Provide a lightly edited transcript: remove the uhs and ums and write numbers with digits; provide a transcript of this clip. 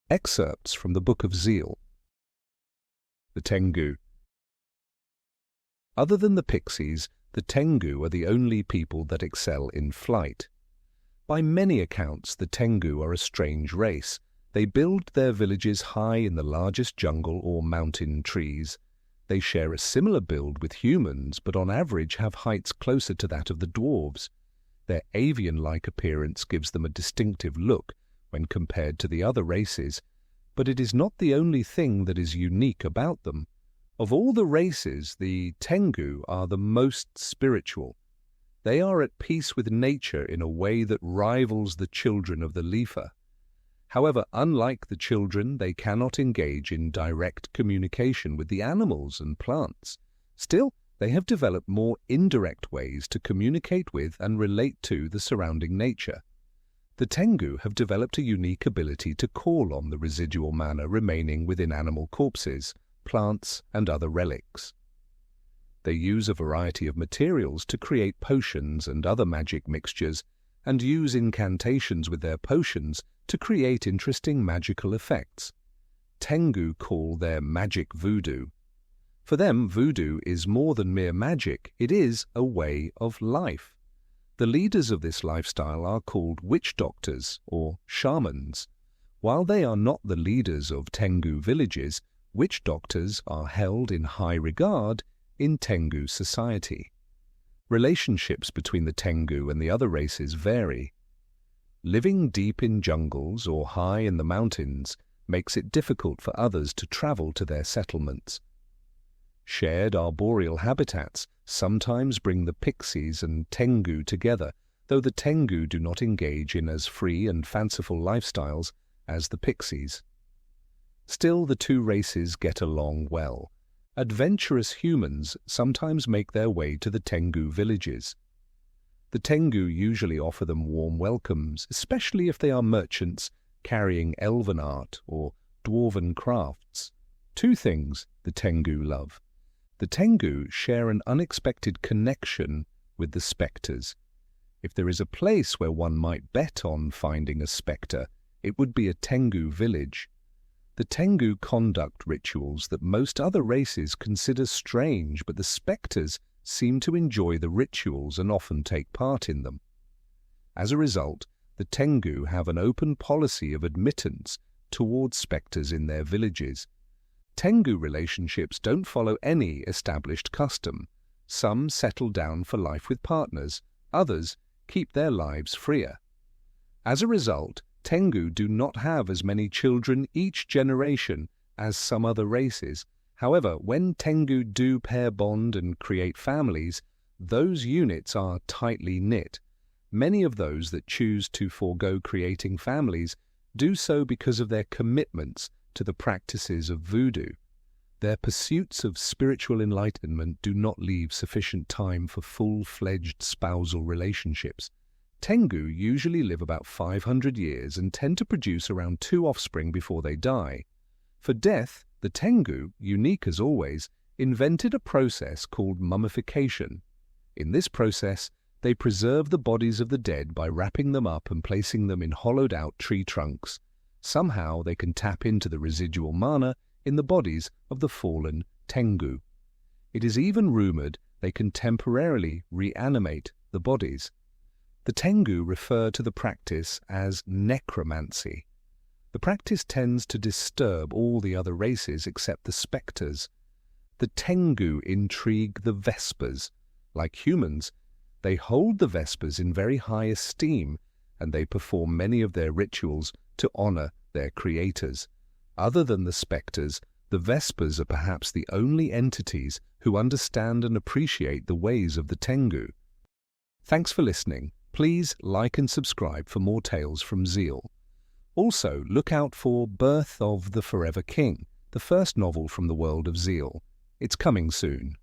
Excerpts from the Book of Zeal. The Tengu. Other than the pixies, the Tengu are the only people that excel in flight. By many accounts, the Tengu are a strange race. They build their villages high in the largest jungle or mountain trees. They share a similar build with humans, but on average have heights closer to that of the dwarves. Their avian-like appearance gives them a distinctive look when compared to the other races, but it is not the only thing that is unique about them. Of all the races, the Tengu are the most spiritual. They are at peace with nature in a way that rivals the children of the Lifa. However, unlike the children, they cannot engage in direct communication with the animals and plants. Still, they have developed more indirect ways to communicate with and relate to the surrounding nature. The Tengu have developed a unique ability to call on the residual mana remaining within animal corpses, plants, and other relics. They use a variety of materials to create potions and other magic mixtures, and use incantations with their potions to create interesting magical effects. Tengu call their magic voodoo. For them, voodoo is more than mere magic, it is a way of life. The leaders of this lifestyle are called witch doctors or shamans. While they are not the leaders of Tengu villages, witch doctors are held in high regard in Tengu society. Relationships between the Tengu and the other races vary. Living deep in jungles or high in the mountains makes it difficult for others to travel to their settlements. Shared arboreal habitats sometimes bring the pixies and Tengu together, though the Tengu do not engage in as free and fanciful lifestyles as the pixies. Still, the two races get along well. Adventurous humans sometimes make their way to the Tengu villages. The Tengu usually offer them warm welcomes, especially if they are merchants carrying elven art or dwarven crafts. Two things the Tengu love. The Tengu share an unexpected connection with the spectres. If there is a place where one might bet on finding a spectre, it would be a Tengu village. The Tengu conduct rituals that most other races consider strange, but the spectres seem to enjoy the rituals and often take part in them. As a result, the Tengu have an open policy of admittance towards spectres in their villages. Tengu relationships don't follow any established custom. Some settle down for life with partners, others keep their lives freer. As a result, Tengu do not have as many children each generation as some other races. However, when Tengu do pair bond and create families, those units are tightly knit. Many of those that choose to forego creating families do so because of their commitments to the practices of voodoo. Their pursuits of spiritual enlightenment do not leave sufficient time for full-fledged spousal relationships. Tengu usually live about 500 years and tend to produce around 2 offspring before they die. For death, the Tengu, unique as always, invented a process called mummification. In this process, they preserve the bodies of the dead by wrapping them up and placing them in hollowed-out tree trunks. Somehow they can tap into the residual mana in the bodies of the fallen Tengu. It is even rumored they can temporarily reanimate the bodies. The Tengu refer to the practice as necromancy. The practice tends to disturb all the other races except the spectres. The Tengu intrigue the Vespers. Like humans, they hold the Vespers in very high esteem, and they perform many of their rituals to honor their creators. Other than the spectres, the Vespers are perhaps the only entities who understand and appreciate the ways of the Tengu. Thanks for listening. Please like and subscribe for more tales from Zeal. Also, look out for Birth of the Forever King, the first novel from the world of Zeal. It's coming soon.